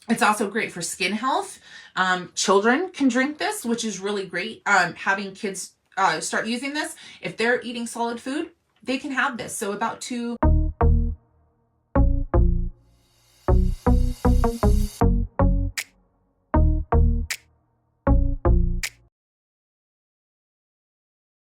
It's also great for skin health. Children can drink this, which is really great. Having kids start using this, if they're eating solid food, they can have this. So about 2.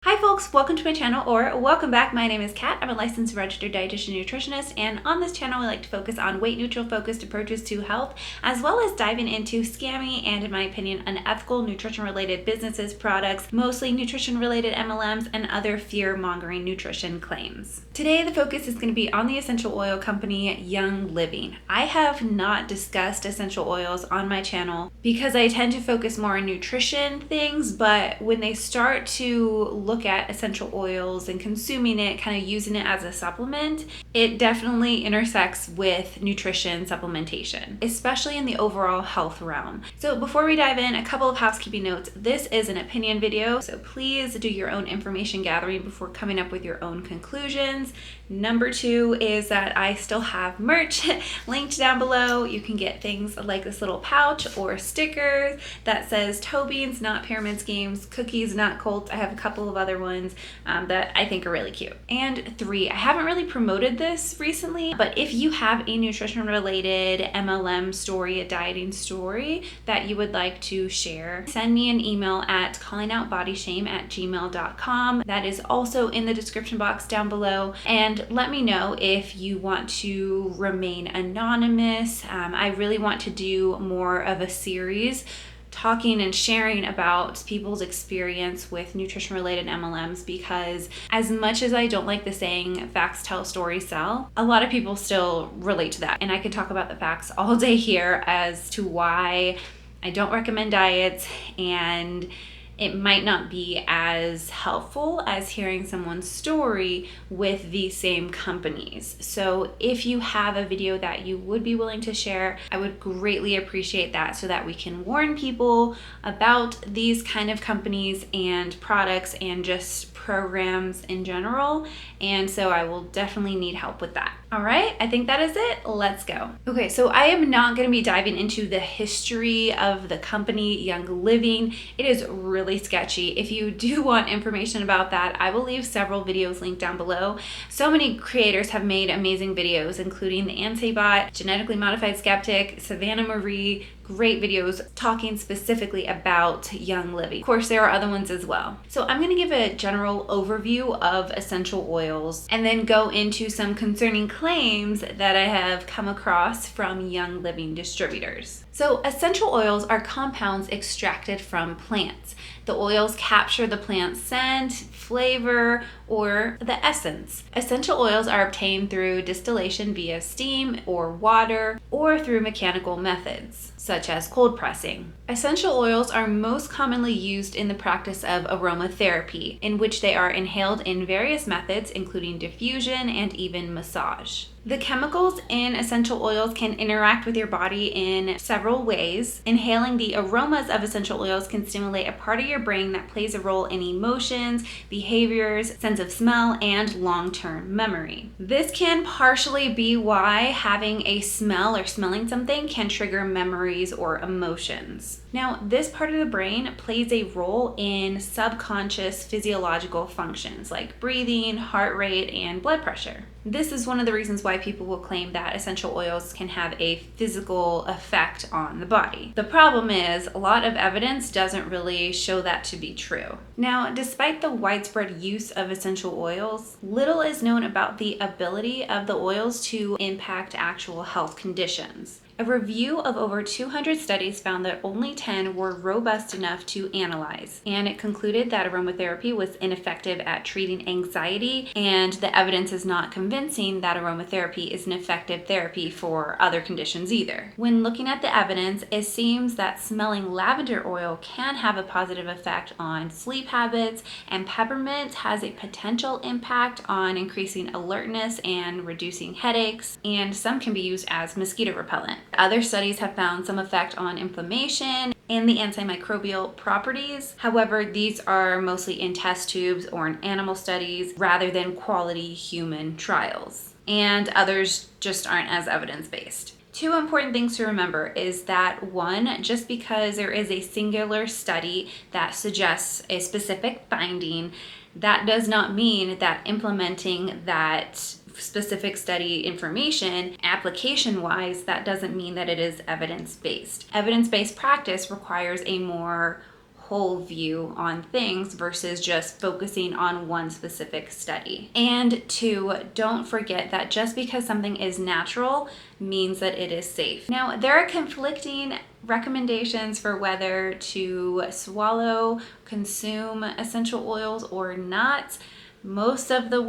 Hi folks, welcome to my channel, or welcome back. My name is Kat. I'm a licensed registered dietitian nutritionist, and on this channel we like to focus on weight neutral focused approaches to health, as well as diving into scammy and, in my opinion, unethical nutrition related businesses, products, mostly nutrition related MLMs, and other fear mongering nutrition claims. Today the focus is going to be on the essential oil company Young Living. I have not discussed essential oils on my channel because I tend to focus more on nutrition things, but when they start to look at essential oils and consuming it, kind of using it as a supplement, it definitely intersects with nutrition supplementation, especially in the overall health realm. So before we dive in, a couple of housekeeping notes. This is an opinion video, so please do your own information gathering before coming up with your own conclusions. Number 2 is that I still have merch linked down below. You can get things like this little pouch or stickers that says toe beans, not pyramid schemes, cookies, not cults. I have a couple of other ones that I think are really cute. And 3, I haven't really promoted this recently, but if you have a nutrition related MLM story, a dieting story that you would like to share, send me an email at callingoutbodyshame@gmail.com. That is also in the description box down below. And let me know if you want to remain anonymous. I really want to do more of a series talking and sharing about people's experience with nutrition related MLMs, because as much as I don't like the saying facts tell, stories sell, a lot of people still relate to that. And I could talk about the facts all day here as to why I don't recommend diets, and it might not be as helpful as hearing someone's story with these same companies. So if you have a video that you would be willing to share, I would greatly appreciate that, so that we can warn people about these kind of companies and products and just programs in general. And so I will definitely need help with that. All right, I think that is it. Let's go. Okay, so I am not going to be diving into the history of the company Young Living. It is really sketchy. If you do want information about that, I will leave several videos linked down below. So many creators have made amazing videos, including the Ansabot, Genetically Modified Skeptic, Savannah Marie, great videos talking specifically about Young Living. Of course, there are other ones as well. So I'm going to give a general overview of essential oils and then go into some concerning claims that I have come across from Young Living distributors. So essential oils are compounds extracted from plants. The oils capture the plant's scent, flavor, or the essence. Essential oils are obtained through distillation via steam or water, or through mechanical methods, such as cold pressing. Essential oils are most commonly used in the practice of aromatherapy, in which they are inhaled in various methods, including diffusion and even massage. The chemicals in essential oils can interact with your body in several ways. Inhaling the aromas of essential oils can stimulate a part of your brain that plays a role in emotions, behaviors, sense of smell, and long-term memory. This can partially be why having a smell or smelling something can trigger memories or emotions. Now, this part of the brain plays a role in subconscious physiological functions like breathing, heart rate, and blood pressure. This is one of the reasons why people will claim that essential oils can have a physical effect on the body. The problem is, a lot of evidence doesn't really show that to be true. Now, despite the widespread use of essential oils, little is known about the ability of the oils to impact actual health conditions. A review of over 200 studies found that only 10 were robust enough to analyze, and it concluded that aromatherapy was ineffective at treating anxiety, and the evidence is not convincing that aromatherapy is an effective therapy for other conditions either. When looking at the evidence, it seems that smelling lavender oil can have a positive effect on sleep habits, and peppermint has a potential impact on increasing alertness and reducing headaches, and some can be used as mosquito repellent. Other studies have found some effect on inflammation and the antimicrobial properties. However, these are mostly in test tubes or in animal studies rather than quality human trials. And others just aren't as evidence-based. Two important things to remember is that one, just because there is a singular study that suggests a specific finding, that does not mean that implementing that specific study information application-wise, that doesn't mean that it is evidence-based. Evidence-based practice requires a more whole view on things versus just focusing on one specific study. And two, don't forget that just because something is natural means that it is safe. Now, there are conflicting recommendations for whether to swallow, consume essential oils or not. Most of the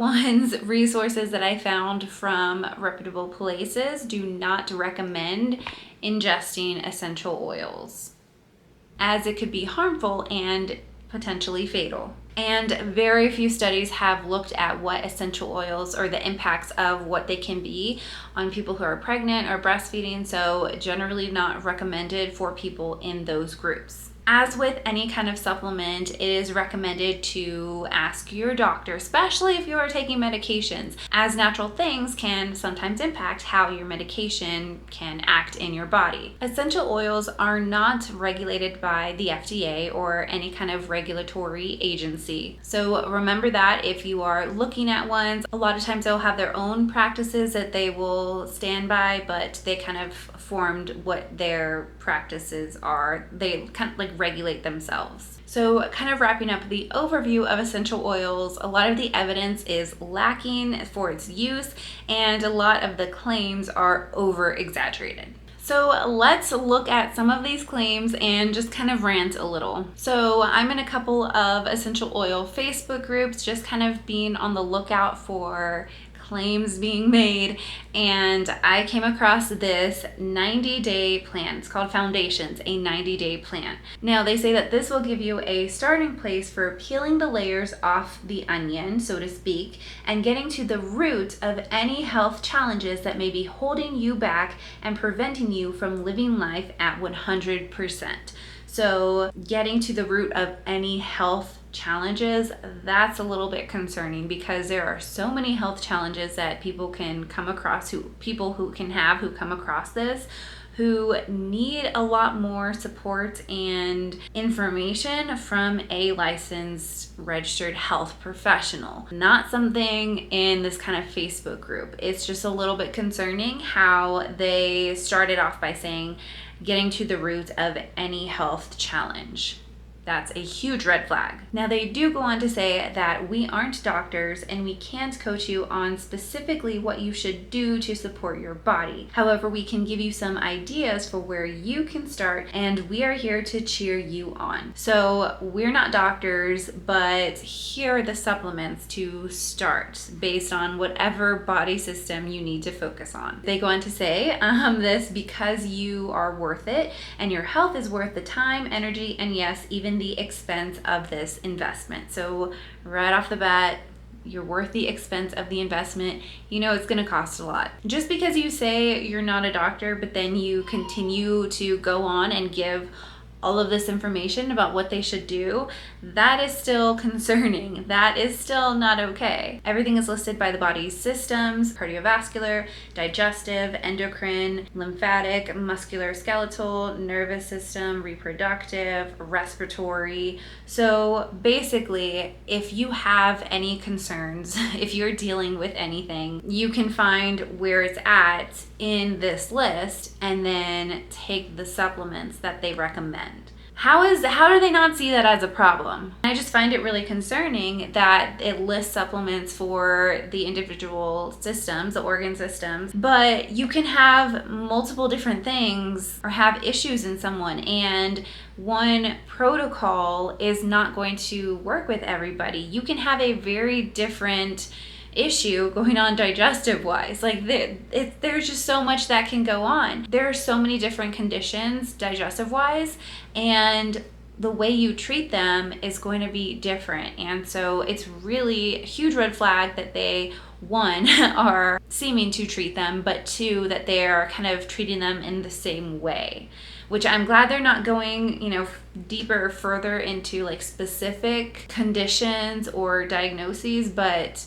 resources that I found from reputable places do not recommend ingesting essential oils, as it could be harmful and potentially fatal. And very few studies have looked at what essential oils or the impacts of what they can be on people who are pregnant or breastfeeding, so generally not recommended for people in those groups. As with any kind of supplement, it is recommended to ask your doctor, especially if you are taking medications, as natural things can sometimes impact how your medication can act in your body. Essential oils are not regulated by the FDA or any kind of regulatory agency. So remember that if you are looking at ones, a lot of times they'll have their own practices that they will stand by, but they kind of formed what their practices are. They kind of like regulate themselves. So kind of wrapping up the overview of essential oils, a lot of the evidence is lacking for its use and a lot of the claims are over exaggerated. So let's look at some of these claims and just kind of rant a little. So I'm in a couple of essential oil Facebook groups, just kind of being on the lookout for claims being made, and I came across this 90-day plan. It's called Foundations, a 90-day plan. Now they say that this will give you a starting place for peeling the layers off the onion, so to speak, and getting to the root of any health challenges that may be holding you back and preventing you from living life at 100%. So getting to the root of any health challenges, that's a little bit concerning because there are so many health challenges that people can come across, who come across this, who need a lot more support and information from a licensed registered health professional, not something in this kind of Facebook group. It's just a little bit concerning how they started off by saying getting to the root of any health challenge. That's a huge red flag. Now they do go on to say that we aren't doctors and we can't coach you on specifically what you should do to support your body. However, we can give you some ideas for where you can start and we are here to cheer you on. So we're not doctors, but here are the supplements to start based on whatever body system you need to focus on. They go on to say this because you are worth it and your health is worth the time, energy, and yes, even the expense of this investment. So right off the bat, you're worth the expense of the investment. You know it's going to cost a lot. Just because you say you're not a doctor, but then you continue to go on and give all of this information about what they should do, that is still concerning. That is still not okay. Everything is listed by the body's systems: cardiovascular, digestive, endocrine, lymphatic, musculoskeletal, nervous system, reproductive, respiratory. So basically, if you have any concerns, if you're dealing with anything, you can find where it's at in this list and then take the supplements that they recommend. How do they not see that as a problem? I just find it really concerning that it lists supplements for the individual systems, the organ systems, but you can have multiple different things or have issues in someone, and one protocol is not going to work with everybody. You can have a very different issue going on digestive wise. Like there's just so much that can go on. There are so many different conditions digestive wise, and the way you treat them is going to be different. And so it's really a huge red flag that they, one, are seeming to treat them, but two, that they are kind of treating them in the same way, which I'm glad they're not going, deeper, further into like specific conditions or diagnoses, but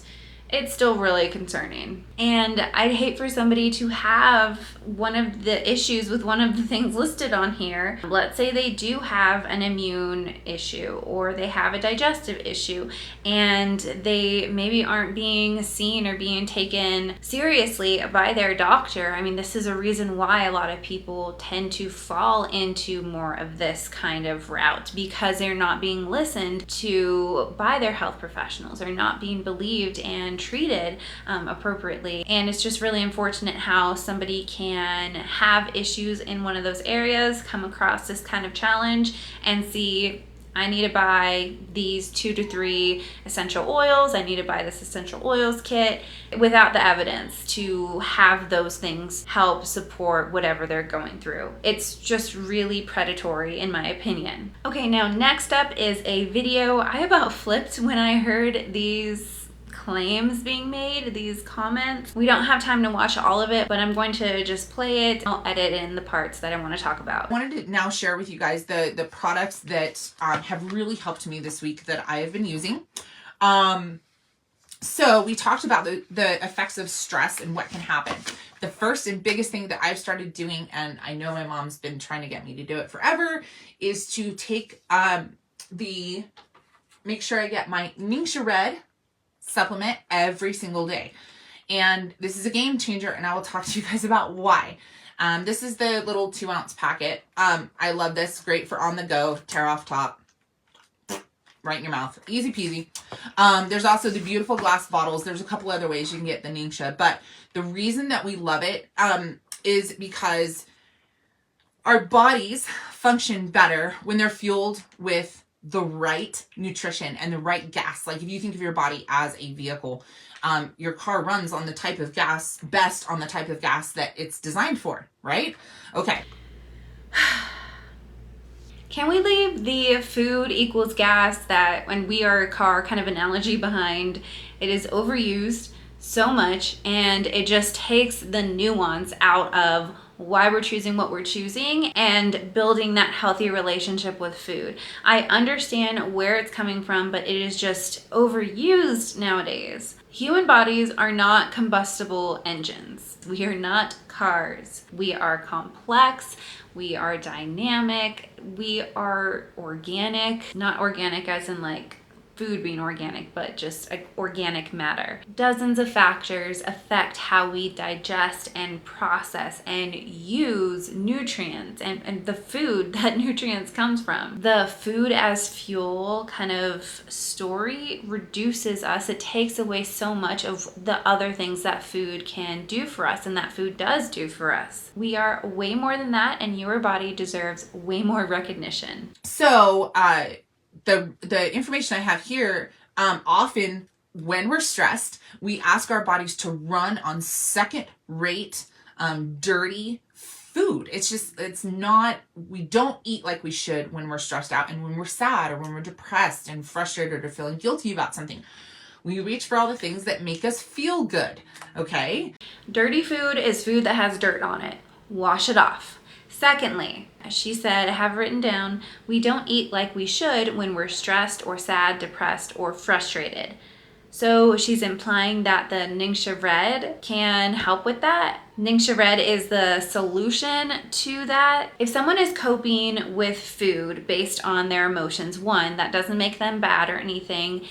it's still really concerning. And I'd hate for somebody to have one of the issues with one of the things listed on here. Let's say they do have an immune issue or they have a digestive issue and they maybe aren't being seen or being taken seriously by their doctor. I mean, this is a reason why a lot of people tend to fall into more of this kind of route, because they're not being listened to by their health professionals. They're not being believed and treated appropriately. And it's just really unfortunate how somebody can have issues in one of those areas, come across this kind of challenge and see, I need to buy these 2 to 3 essential oils, I need to buy this essential oils kit, without the evidence to have those things help support whatever they're going through. It's just really predatory in my opinion. Okay, now next up is a video. I about flipped when I heard these claims being made, these comments. We don't have time to watch all of it, but I'm going to just play it. I'll edit in the parts that I want to talk about. I wanted to now share with you guys the products that have really helped me this week that I have been using. So we talked about the effects of stress and what can happen. The first and biggest thing that I've started doing, and I know my mom's been trying to get me to do it forever, is to take make sure I get my Ningxia Red supplement every single day. And this is a game changer, and I will talk to you guys about why. This is the little 2-ounce packet. I love this. Great for on the go. Tear off top. Right in your mouth. Easy peasy. There's also the beautiful glass bottles. There's a couple other ways you can get the Ningxia. But the reason that we love it is because our bodies function better when they're fueled with the right nutrition and the right gas. Like if you think of your body as a vehicle, your car runs on the type of gas, best on the type of gas that it's designed for, right? Okay. Can we leave the food equals gas, that when we are a car kind of analogy behind? It is overused so much, and it just takes the nuance out of why we're choosing what we're choosing and building that healthy relationship with food. I understand where it's coming from, but it is just overused nowadays. Human bodies are not combustible engines. We are not cars. We are complex. We are dynamic. We are organic. Not organic as in like food being organic, but just organic matter. Dozens of factors affect how we digest and process and use nutrients and the food that nutrients comes from. The food as fuel kind of story reduces us. It takes away so much of the other things that food can do for us and that food does do for us. We are way more than that, and your body deserves way more recognition. So, the information I have here, often when we're stressed, we ask our bodies to run on second-rate, dirty food. We don't eat like we should when we're stressed out, and when we're sad or when we're depressed and frustrated or feeling guilty about something. We reach for all the things that make us feel good, okay? Dirty food is food that has dirt on it. Wash it off. Secondly, as she said, I have written down, we don't eat like we should when we're stressed or sad, depressed, or frustrated. So she's implying that the Ningxia Red can help with that. Ningxia Red is the solution to that. If someone is coping with food based on their emotions, one, that doesn't make them bad or anything.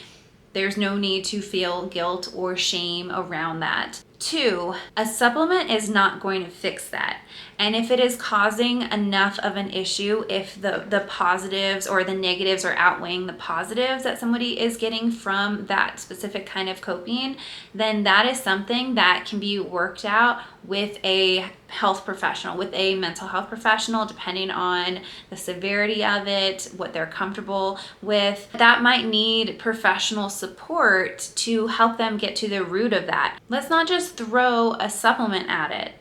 There's no need to feel guilt or shame around that. 2, a supplement is not going to fix that. And if it is causing enough of an issue, if the positives or the negatives are outweighing the positives that somebody is getting from that specific kind of coping, then that is something that can be worked out with a health professional, with a mental health professional, depending on the severity of it, what they're comfortable with. That might need professional support to help them get to the root of that. Let's not just throw a supplement at it.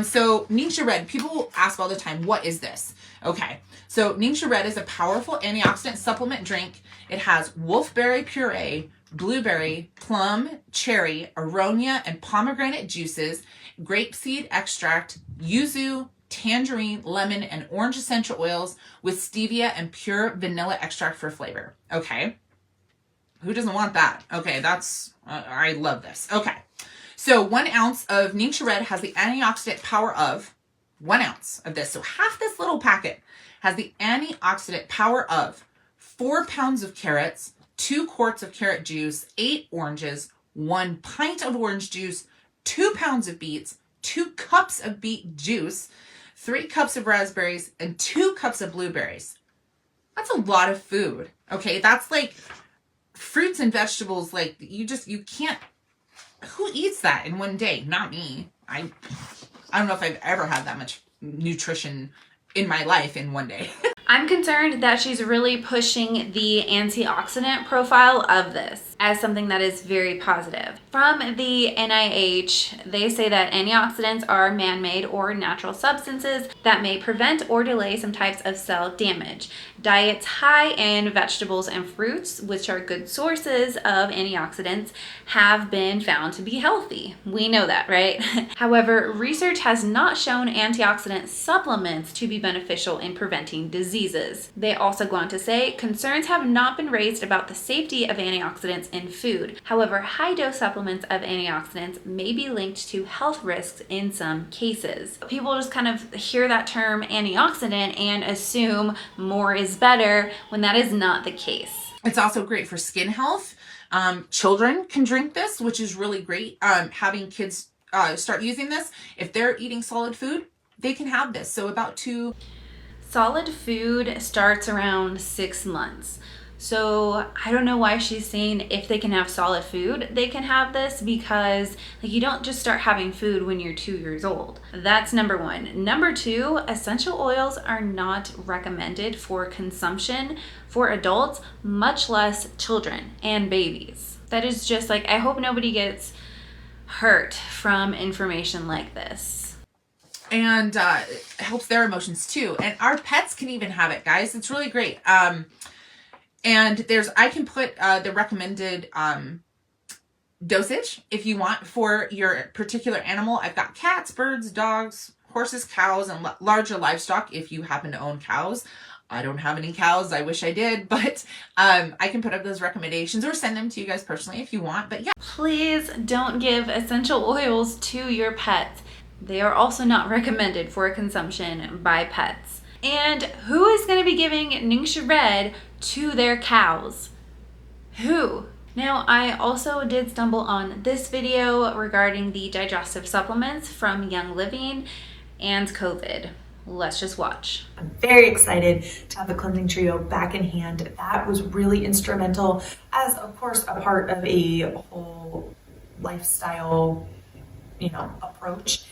So Ningxia Red, people ask all the time, what is this? Okay, so Ningxia Red is a powerful antioxidant supplement drink. It has wolfberry puree, blueberry, plum, cherry, aronia, and pomegranate juices, grapeseed extract, yuzu, tangerine, lemon, and orange essential oils with stevia and pure vanilla extract for flavor. Okay. Who doesn't want that? Okay, that's, I love this. Okay. So 1 ounce of Ningxia Red has the antioxidant power of 1 ounce of this. So half this little packet has the antioxidant power of 4 pounds of carrots, 2 quarts of carrot juice, 8 oranges, 1 pint of orange juice, 2 pounds of beets, 2 cups of beet juice, 3 cups of raspberries, and 2 cups of blueberries. That's a lot of food. Okay, that's like fruits and vegetables. Like you can't, who eats that in one day? Not me. I don't know if I've ever had that much nutrition in my life in one day. I'm concerned that she's really pushing the antioxidant profile of this as something that is very positive. From the NIH, they say that antioxidants are man-made or natural substances that may prevent or delay some types of cell damage. Diets high in vegetables and fruits, which are good sources of antioxidants, have been found to be healthy. We know that, right? However, research has not shown antioxidant supplements to be beneficial in preventing diseases. They also go on to say, concerns have not been raised about the safety of antioxidants in food. However, high-dose supplements of antioxidants may be linked to health risks in some cases. People just kind of hear that term antioxidant and assume more is better when that is not the case. It's also great for skin health. Children can drink this, which is really great. Having kids start using this, if they're eating solid food, they can have this. So about 2. Solid food starts around 6 months. So I don't know why she's saying if they can have solid food, they can have this, because like you don't just start having food when you're 2 years old. That's number 1. Number 2, essential oils are not recommended for consumption for adults, much less children and babies. That is just like, I hope nobody gets hurt from information like this. And it helps their emotions too. And our pets can even have it, guys. It's really great. And I can put the recommended dosage if you want for your particular animal. I've got cats, birds, dogs, horses, cows, and larger livestock if you happen to own cows. I don't have any cows. I wish I did, but I can put up those recommendations or send them to you guys personally if you want. But yeah. Please don't give essential oils to your pets. They are also not recommended for consumption by pets. And who is going to be giving Ningxia Red to their cows? Who? Now, I also did stumble on this video regarding the digestive supplements from Young Living and COVID. Let's just watch. I'm very excited to have the cleansing trio back in hand. That was really instrumental as, of course, a part of a whole lifestyle, approach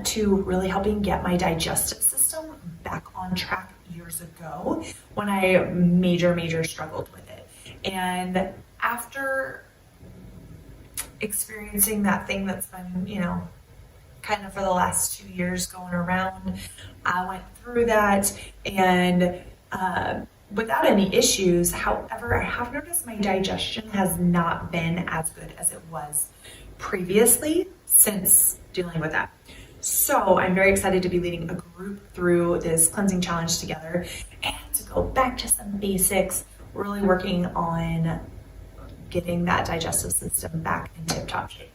to really helping get my digestive system back on track years ago when I major struggled with it. And after experiencing that thing that's been, kind of for the last 2 years going around, I went through that and without any issues. However, I have noticed my digestion has not been as good as it was previously since dealing with that. So I'm very excited to be leading a group through this cleansing challenge together and to go back to some basics, really working on getting that digestive system back in tip-top shape.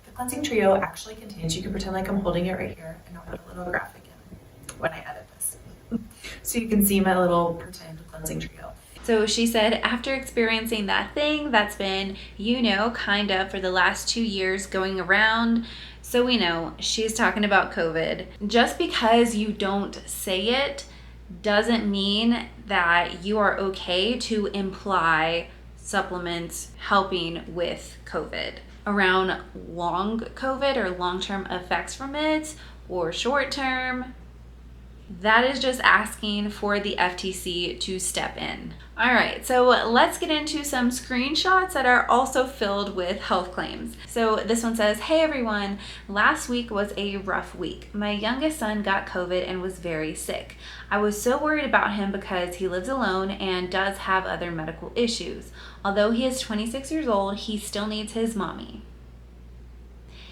The cleansing trio actually contains, you can pretend like I'm holding it right here, and I'll put a little graphic in when I edit this. So you can see my little pretend cleansing trio. So she said after experiencing that thing that's been, kind of for the last 2 years going around, so we know she's talking about COVID. Just because you don't say it doesn't mean that you are okay to imply supplements helping with COVID. Around long COVID or long-term effects from it or short-term, that is just asking for the FTC to step in. All right, so let's get into some screenshots that are also filled with health claims. So this one says, hey everyone, last week was a rough week. My youngest son got COVID and was very sick. I was so worried about him because he lives alone and does have other medical issues. Although he is 26 years old, he still needs his mommy.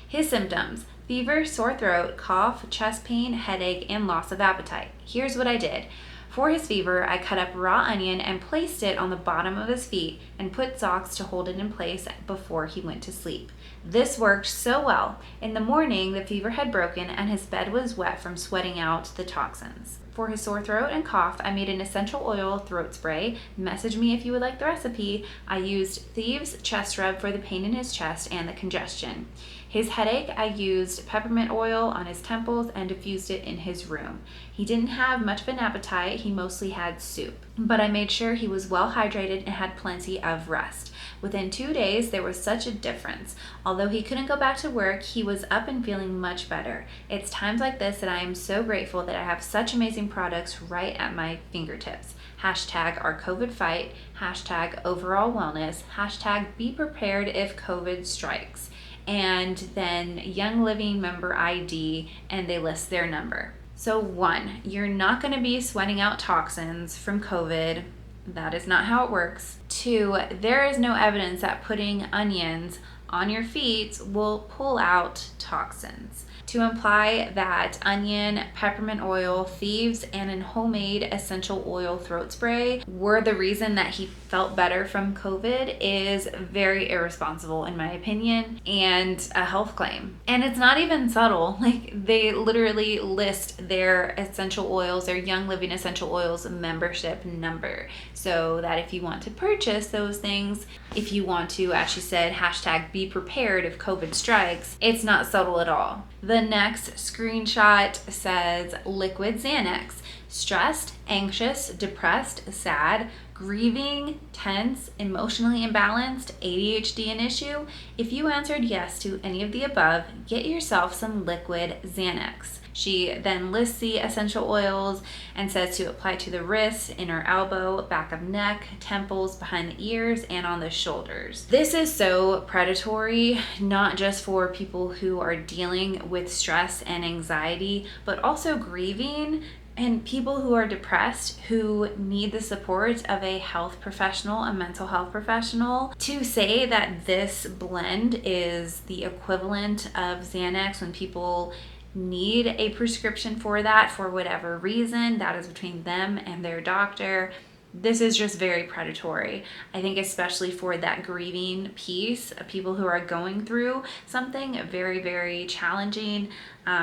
His symptoms: fever, sore throat, cough, chest pain, headache, and loss of appetite. Here's what I did. For his fever, I cut up raw onion and placed it on the bottom of his feet and put socks to hold it in place before he went to sleep. This worked so well. In the morning, the fever had broken and his bed was wet from sweating out the toxins. For his sore throat and cough, I made an essential oil throat spray. Message me if you would like the recipe. I used Thieves Chest Rub for the pain in his chest and the congestion. His headache, I used peppermint oil on his temples and diffused it in his room. He didn't have much of an appetite, he mostly had soup. But I made sure he was well hydrated and had plenty of rest. Within 2 days, there was such a difference. Although he couldn't go back to work, he was up and feeling much better. It's times like this that I am so grateful that I have such amazing products right at my fingertips. Hashtag our COVID fight, hashtag overall wellness, hashtag be prepared if COVID strikes. And then Young Living member ID, and they list their number. So 1, you're not going to be sweating out toxins from COVID. That is not how it works. 2, there is no evidence that putting onions on your feet will pull out toxins. To imply that onion, peppermint oil, Thieves, and a homemade essential oil throat spray were the reason that he felt better from COVID is very irresponsible in my opinion, and a health claim. And it's not even subtle. Like, they literally list their essential oils, their Young Living essential oils membership number, so that if you want to purchase those things, if you want to, as she said, hashtag be prepared if COVID strikes, it's not subtle at all. The next screenshot says liquid Xanax. Stressed, anxious, depressed, sad, grieving, tense, emotionally imbalanced, ADHD an issue? If you answered yes to any of the above, get yourself some liquid Xanax. She then lists the essential oils and says to apply to the wrists, inner elbow, back of neck, temples, behind the ears, and on the shoulders. This is so predatory, not just for people who are dealing with stress and anxiety, but also grieving and people who are depressed who need the support of a health professional, a mental health professional. To say that this blend is the equivalent of Xanax when people need a prescription for that for whatever reason, that is between them and their doctor. This is just very predatory. I think especially for that grieving piece of people who are going through something very, very challenging,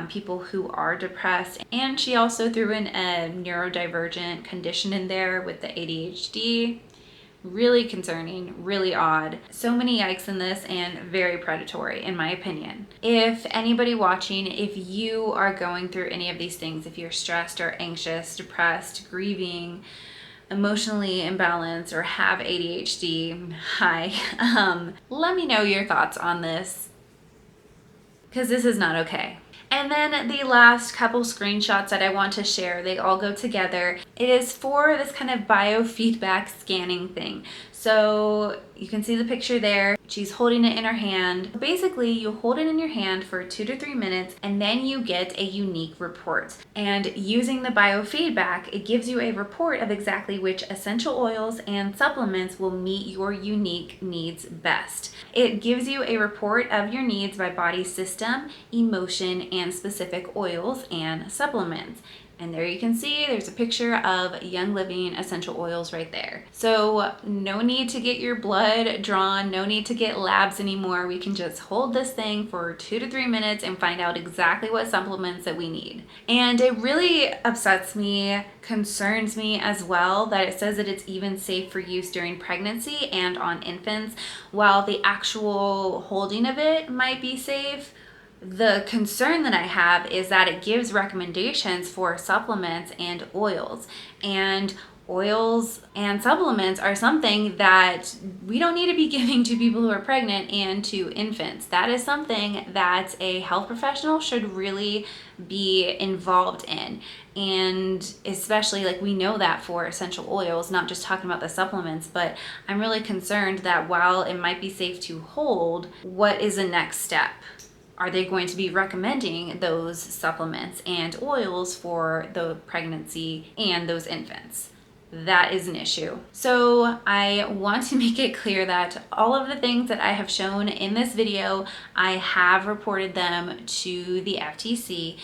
people who are depressed. And she also threw in a neurodivergent condition in there with the ADHD. Really concerning, really odd. So many yikes in this and very predatory in my opinion. If anybody watching, if you are going through any of these things, if you're stressed or anxious, depressed, grieving, emotionally imbalanced, or have ADHD, hi, let me know your thoughts on this, because this is not okay. And then the last couple screenshots that I want to share, they all go together. It is for this kind of biofeedback scanning thing. So you can see the picture there. She's holding it in her hand. Basically, you hold it in your hand for 2 to 3 minutes and then you get a unique report. And using the biofeedback, it gives you a report of exactly which essential oils and supplements will meet your unique needs best. It gives you a report of your needs by body system, emotion, and specific oils and supplements. And there you can see there's a picture of Young Living essential oils right there. So no need to get your blood drawn, no need to get labs anymore. We can just hold this thing for 2 to 3 minutes and find out exactly what supplements that we need. And it really upsets me, concerns me as well, that it says that it's even safe for use during pregnancy and on infants, while the actual holding of it might be safe. The concern that I have is that it gives recommendations for supplements and oils. And oils and supplements are something that we don't need to be giving to people who are pregnant and to infants. That is something that a health professional should really be involved in. And especially, like, we know that for essential oils, not just talking about the supplements, but I'm really concerned that while it might be safe to hold, what is the next step? Are they going to be recommending those supplements and oils for the pregnancy and those infants? That is an issue. So I want to make it clear that all of the things that I have shown in this video, I have reported them to the FTC.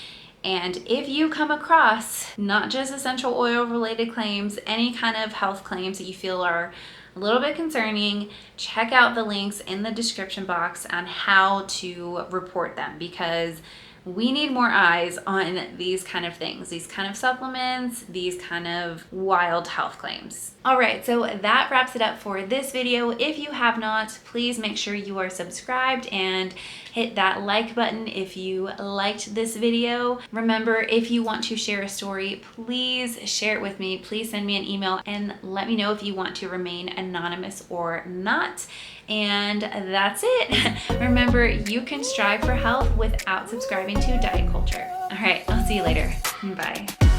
And if you come across not just essential oil related claims, any kind of health claims that you feel are a little bit concerning, check out the links in the description box on how to report them, because we need more eyes on these kind of things, these kind of supplements, these kind of wild health claims. All right, so that wraps it up for this video. If you have not, please make sure you are subscribed and hit that like button if you liked this video. Remember, if you want to share a story, please share it with me. Please send me an email and let me know if you want to remain anonymous or not. And that's it. Remember, you can strive for health without subscribing to diet culture. All right, I'll see you later. Bye.